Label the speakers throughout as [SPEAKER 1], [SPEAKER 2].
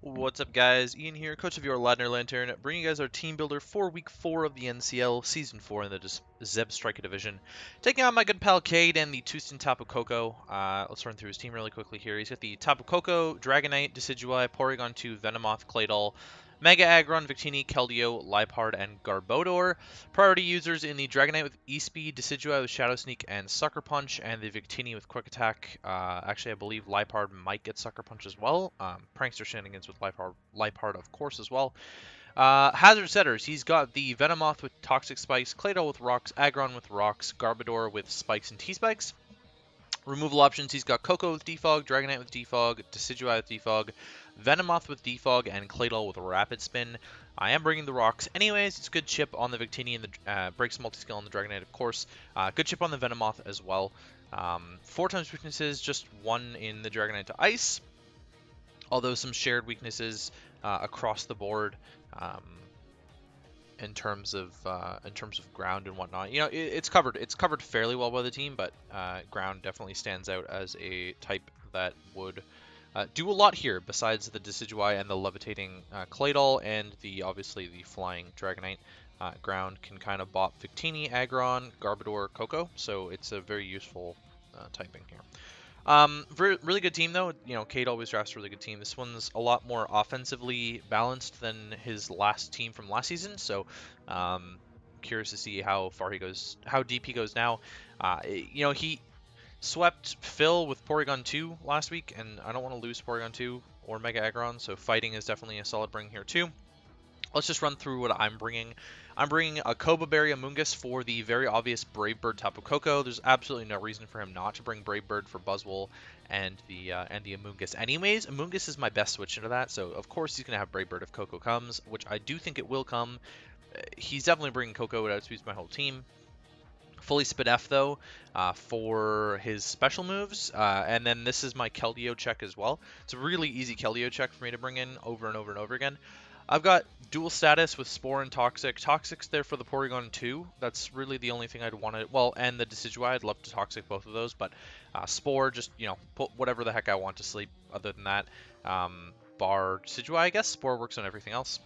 [SPEAKER 1] What's up, guys? Ian here, coach of your Ladner Lanturn, bringing you guys our team builder for week 4 of the NCL, season 4 in the Zeb Striker division. Taking on my good pal Kade and the Tustin Tapu Koko. Let's run through his team really quickly here. He's got the Tapu Koko, Dragonite, Decidueye, Porygon 2, Venomoth, Claydol, Mega Aggron, Victini, Keldeo, Liepard, and Garbodor. Priority users in the Dragonite with E-Speed, Decidueye with Shadow Sneak and Sucker Punch, and the Victini with Quick Attack. Actually, I believe Liepard might get Sucker Punch as well. Prankster shenanigans with Liepard, of course, as well. Hazard setters, he's got the Venomoth with Toxic Spikes, Claydol with Rocks, Aggron with Rocks, Garbodor with Spikes and T-Spikes. Removal options, he's got Koko with Defog, Dragonite with Defog, Decidueye with Defog, Venomoth with Defog, and Claydol with Rapid Spin. I am bringing the Rocks anyways. It's a good chip on the Victini and the breaks multi-skill on the Dragonite, of course. Good chip on the Venomoth as well. 4 times weaknesses, just 1 in the Dragonite to Ice. Although some shared weaknesses across the board. In terms of ground and whatnot, you know, it's covered. It's covered fairly well by the team, but ground definitely stands out as a type that would do a lot here. Besides the Decidueye and the levitating Claydol, and obviously the flying Dragonite, ground can kind of bop Victini, Aggron, Garbodor, Koko. So it's a very useful typing here. Really good team though. You know, Kade always drafts a really good team. This one's a lot more offensively balanced than his last team from last season. So, curious to see how far he goes, how deep he goes now. You know, he swept Phil with Porygon 2 last week, and I don't want to lose Porygon 2 or Mega Aggron, so fighting is definitely a solid bring here too. Let's just run through what I'm bringing. I'm bringing a Koba Berry Amoonguss for the very obvious Brave Bird Tapu Koko. There's absolutely no reason for him not to bring Brave Bird for Buzzwole and the Amoonguss anyways. Amoonguss is my best switch into that, so of course he's going to have Brave Bird if Koko comes, which I do think it will come. He's definitely bringing Koko. It outspeeds my whole team. Fully Spadef though for his special moves, and then this is my Keldeo check as well. It's a really easy Keldeo check for me to bring in over and over and over again. I've got dual status with Spore and Toxic. Toxic's there for the Porygon 2. That's really the only thing I'd want to... Well, and the Decidueye. I'd love to Toxic both of those, but Spore, just, you know, put whatever the heck I want to sleep other than that. Bar Decidueye, I guess. Spore works on everything else.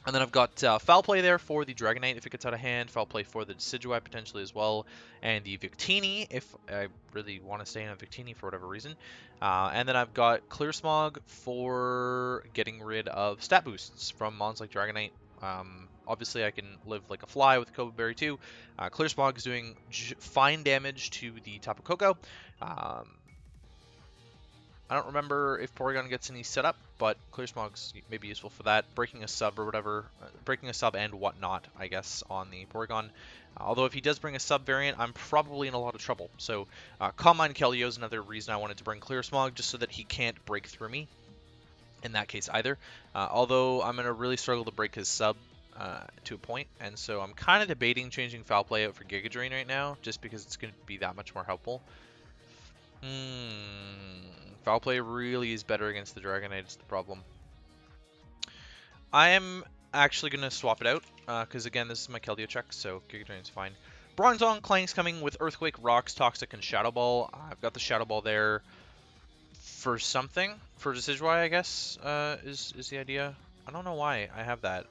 [SPEAKER 1] And then I've got Foul Play there for the Dragonite if it gets out of hand, Foul Play for the Decidueye potentially as well, and the Victini if I really want to stay in a Victini for whatever reason. And then I've got Clear Smog for getting rid of stat boosts from mons like Dragonite. Obviously I can live like a fly with Koba Berry too. Clear Smog is doing fine damage to the Tapu Koko. I don't remember if Porygon gets any setup, but Clear Smog's may be useful for that. Breaking a sub or whatever, breaking a sub and whatnot, I guess, on the Porygon. Although if he does bring a sub variant, I'm probably in a lot of trouble. So Calm Mind Keldeo is another reason I wanted to bring Clear Smog, just so that he can't break through me in that case either. Although I'm going to really struggle to break his sub to a point, and so I'm kind of debating changing Foul Play out for Giga Drain right now, just because it's going to be that much more helpful. Foul Play really is better against the Dragonite, is the problem. I am actually going to swap it out, because again, this is my Keldeo check, so Giga Drain is fine. Bronzong, Clang's coming with Earthquake, Rocks, Toxic, and Shadow Ball. I've got the Shadow Ball there for something. For Decidueye, I guess, is the idea. I don't know why I have that.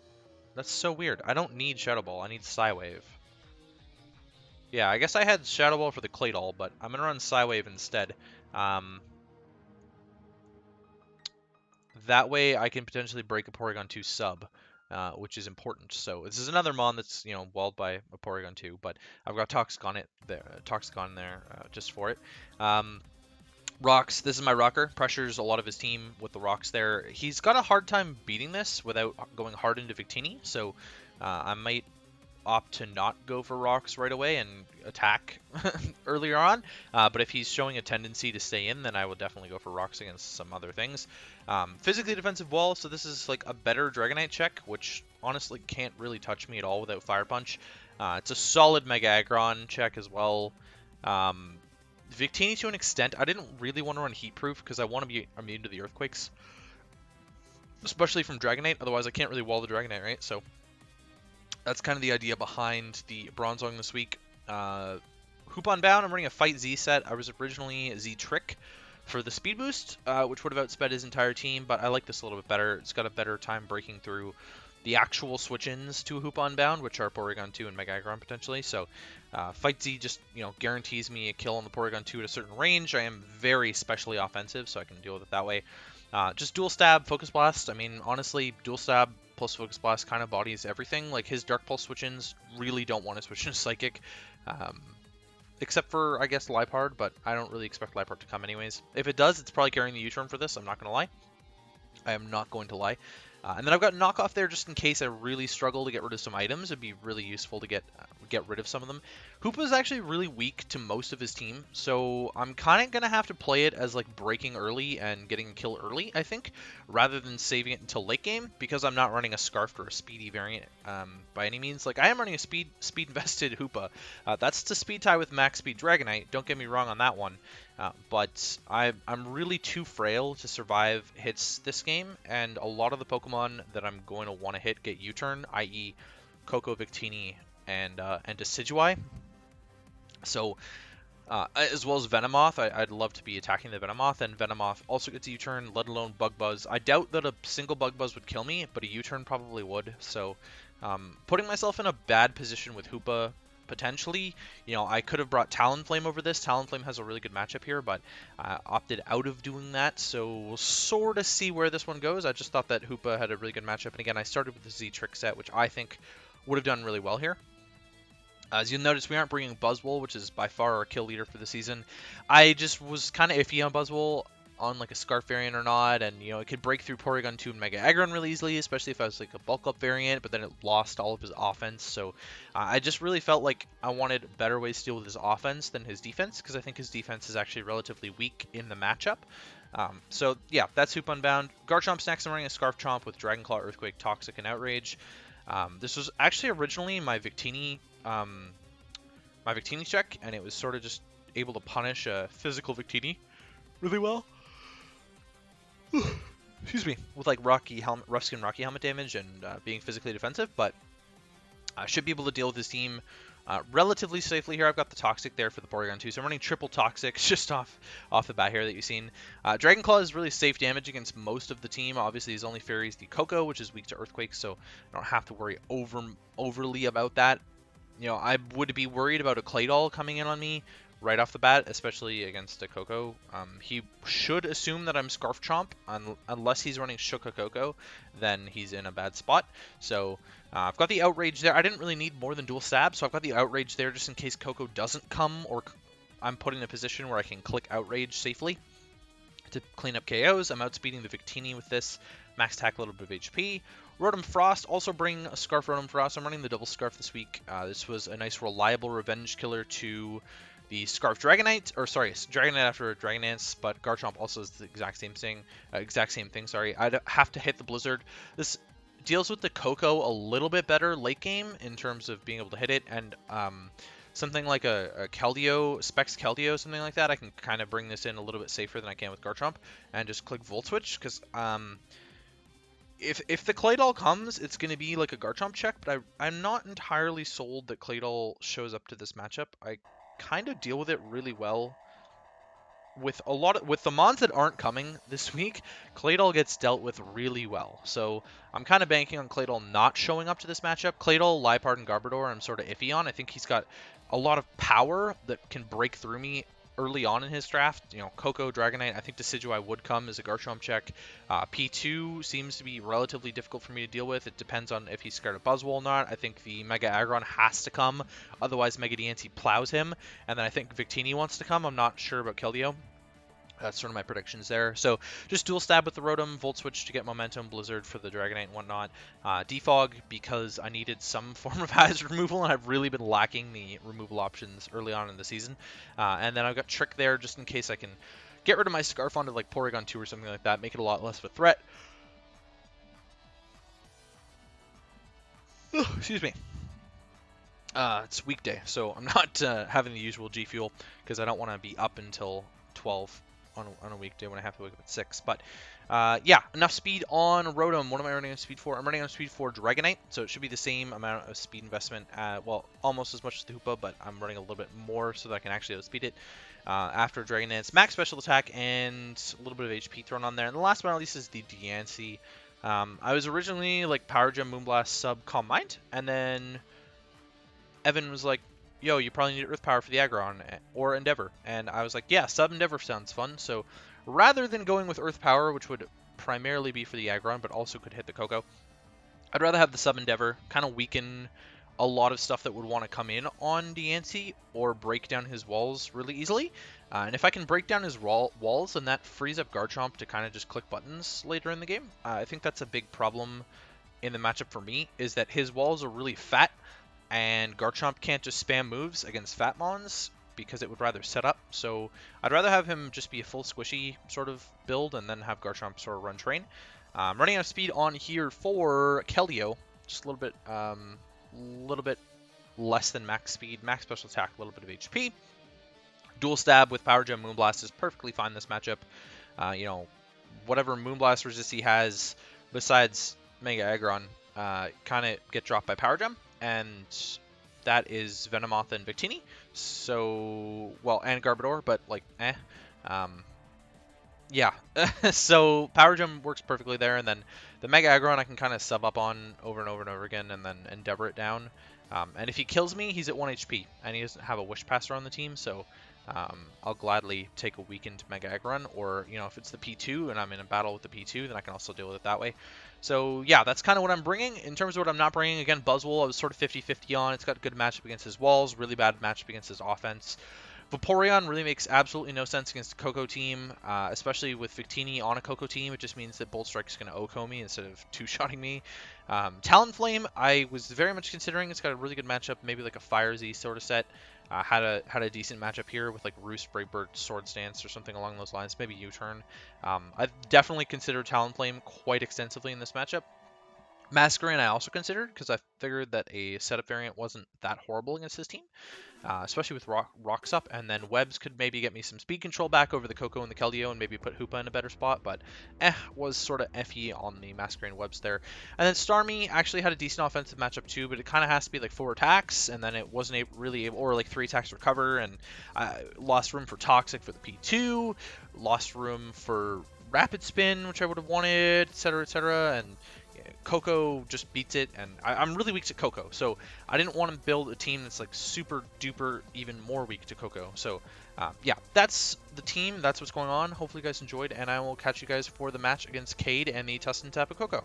[SPEAKER 1] That's so weird. I don't need Shadow Ball, I need Psywave. Yeah, I guess I had Shadow Ball for the Claydol, but I'm going to run Psywave instead. That way I can potentially break a Porygon 2 sub, which is important. So this is another mon that's, you know, walled by a Porygon 2, but I've got Toxicon there just for it. Rocks, this is my rocker. Pressures a lot of his team with the rocks there. He's got a hard time beating this without going hard into Victini, so I might opt to not go for rocks right away and attack earlier on, but if he's showing a tendency to stay in, then I will definitely go for rocks against some other things. Physically defensive wall, so this is like a better Dragonite check, which honestly can't really touch me at all without Fire Punch. It's a solid Mega Aggron check as well. Victini to an extent. I didn't really want to run Heat Proof because I want to be immune to the Earthquakes, especially from Dragonite, otherwise I can't really wall the Dragonite, right? So that's kind of the idea behind the Bronzong this week. Hoopa-Unbound, I'm running a Fight Z set. I was originally Z Trick, for the speed boost, which would have outsped his entire team, but I like this a little bit better. It's got a better time breaking through the actual switch-ins to Hoopa-Unbound, which are Porygon 2 and Mega Aggron potentially. So Fight Z just guarantees me a kill on the Porygon 2 at a certain range. I am very specially offensive, so I can deal with it that way. Just Dual Stab, Focus Blast. I mean, honestly, Dual Stab plus Focus Blast kind of bodies everything. Like, his Dark Pulse switch-ins really don't want to switch into Psychic. Except for, I guess, Liepard, but I don't really expect Liepard to come anyways. If it does, it's probably carrying the U-turn for this, I'm not going to lie. I am not going to lie. And then I've got Knockoff there just in case I really struggle to get rid of some items. It'd be really useful to get rid of some of them. Hoopa is actually really weak to most of his team, so I'm kind of going to have to play it as like breaking early and getting a kill early, I think, rather than saving it until late game, because I'm not running a Scarfed or a Speedy variant by any means. Like, I am running a speed invested Hoopa. That's to speed tie with max speed Dragonite, don't get me wrong on that one. But I'm really too frail to survive hits this game, and a lot of the Pokemon that I'm going to want to hit get U-turn, i.e. Koko, Victini, and Decidueye. So, as well as Venomoth, I'd love to be attacking the Venomoth, and Venomoth also gets a U-turn, let alone Bug Buzz. I doubt that a single Bug Buzz would kill me, but a U-turn probably would. So, putting myself in a bad position with Hoopa, potentially. I could have brought Talonflame over this. Talonflame has a really good matchup here, but I opted out of doing that, so we'll sort of see where this one goes. I just thought that Hoopa had a really good matchup, and again, I started with the Z-Trick set, which I think would have done really well here. As you'll notice, we aren't bringing Buzzwole, which is by far our kill leader for the season. I just was kind of iffy on Buzzwole, on like a Scarf variant or not, and it could break through Porygon 2 and Mega Aggron really easily, especially if I was like a bulk up variant, but then it lost all of his offense. So I just really felt like I wanted better ways to deal with his offense than his defense, because I think his defense is actually relatively weak in the matchup. So yeah, that's Hoopa-Unbound. Garchomp's next. I'm running a Scarf Chomp with Dragon Claw, Earthquake, Toxic, and Outrage. This was actually originally my Victini check, and it was sort of just able to punish a physical Victini really well. Excuse me, with like rough skin Rocky Helmet damage and being physically defensive, but I should be able to deal with this team relatively safely here. I've got the Toxic there for the Porygon 2, so I'm running triple Toxic just off the bat here that you've seen. Dragon Claw is really safe damage against most of the team. Obviously, his only fairy is the Koko, which is weak to Earthquake, so I don't have to worry overly about that. I would be worried about a Claydol coming in on me right off the bat, especially against a Koko. He should assume that I'm Scarf Chomp, unless he's running Shuka Koko, then he's in a bad spot. So I've got the Outrage there. I didn't really need more than Dual Stab, so I've got the Outrage there just in case Koko doesn't come, or I'm put in a position where I can click Outrage safely to clean up KOs. I'm outspeeding the Victini with this. Max attack, a little bit of HP. Rotom-Frost, also bring a Scarf Rotom-Frost. I'm running the double Scarf this week. This was a nice reliable revenge killer to the Scarf Dragonite, or sorry, Dragonite after Dragonance, but Garchomp also is the exact same thing. Sorry, I'd have to hit the Blizzard. This deals with the Koko a little bit better late game in terms of being able to hit it, and something like a Keldeo, Specs Keldeo, something like that, I can kind of bring this in a little bit safer than I can with Garchomp, and just click Volt Switch, because if the Claydol comes, it's going to be like a Garchomp check, but I'm not entirely sold that Claydol shows up to this matchup. I kind of deal with it really well. With the mons that aren't coming this week, Claydol gets dealt with really well. So I'm kind of banking on Claydol not showing up to this matchup. Claydol, Liepard, and Garbodor I'm sort of iffy on. I think he's got a lot of power that can break through me early on in his draft. Koko, Dragonite, I think Decidueye would come as a Garchomp check. P2 seems to be relatively difficult for me to deal with. It depends on if he's scared of Buzzwole or not. I think the Mega Aggron has to come, otherwise Mega Diancie plows him. And then I think Victini wants to come. I'm not sure about Keldeo. That's sort of my predictions there. So just Dual Stab with the Rotom, Volt Switch to get momentum, Blizzard for the Dragonite and whatnot. Defog because I needed some form of hazard removal, and I've really been lacking the removal options early on in the season. And then I've got Trick there just in case I can get rid of my Scarf onto like Porygon 2 or something like that, make it a lot less of a threat. Excuse me. It's weekday, so I'm not having the usual G Fuel because I don't want to be up until 12 on a weekday when I have to wake up at 6. But yeah, enough speed on Rotom. What am I running on speed for? I'm running on speed for Dragonite, so it should be the same amount of speed investment. Well, almost as much as the Hoopa, but I'm running a little bit more so that I can actually outspeed it. After Dragonite's max special attack and a little bit of HP thrown on there. And the last but not least is the Diancie. I was originally like Power Gem, Moonblast, sub Calm Mind, and then Evan was like, yo, you probably need Earth Power for the Aggron or Endeavor. And I was like, yeah, sub Endeavor sounds fun. So rather than going with Earth Power, which would primarily be for the Aggron, but also could hit the Koko, I'd rather have the sub Endeavor, kind of weaken a lot of stuff that would want to come in on Diancie or break down his walls really easily. And if I can break down his walls, then that frees up Garchomp to kind of just click buttons later in the game. I think that's a big problem in the matchup for me, is that his walls are really fat, and Garchomp can't just spam moves against fat mons because it would rather set up. So I'd rather have him just be a full squishy sort of build and then have Garchomp sort of run train. Running out of speed on here for Keldeo, just a little bit less than max speed, max special attack, a little bit of HP. Dual stab with Power Gem Moonblast is perfectly fine in this matchup. You know, whatever Moonblast resist he has besides Mega Aggron kind of get dropped by Power Gem, and that is Venomoth and Victini. So, well, and Garbodor, but like, yeah. So Power Gem works perfectly there, and then the Mega Aggron I can kind of sub up on over and over and over again, and then Endeavor it down. And if he kills me, he's at 1 HP, and he doesn't have a Wish Passer on the team, so I'll gladly take a weakened Mega Aggron, or, you know, if it's the P2 and I'm in a battle with the P2, then I can also deal with it that way. So, yeah, that's kind of what I'm bringing. In terms of what I'm not bringing, again, Buzzwole, I was sort of 50-50 on. It's got good matchup against his walls, really bad matchup against his offense. Vaporeon really makes absolutely no sense against a Koko team, especially with Victini on a Koko team. It just means that Bolt Strike is going to OHKO me instead of two-shotting me. Talonflame, I was very much considering. It's got a really good matchup, maybe like a Fire Z sort of set. Had a decent matchup here with like Roost, Breakbird, Swords Dance, or something along those lines. Maybe U-Turn. I've definitely considered Talonflame quite extensively in this matchup. Masquerain I also considered, because I figured that a setup variant wasn't that horrible against his team, especially with Rocks up, and then Webs could maybe get me some speed control back over the Koko and the Keldeo and maybe put Hoopa in a better spot, but was sort of FE on the Masquerain Webs there. And then Starmie actually had a decent offensive matchup too, but it kind of has to be like 4 attacks, and then it wasn't really able, or like 3 attacks to recover, and lost room for Toxic for the P2, lost room for Rapid Spin, which I would have wanted, etc., and Koko just beats it, and I'm really weak to Koko, so I didn't want to build a team that's like super duper even more weak to Koko. So yeah, that's the team, that's what's going on. Hopefully you guys enjoyed, and I will catch you guys for the match against Kade and the Tustin Tapu Koko.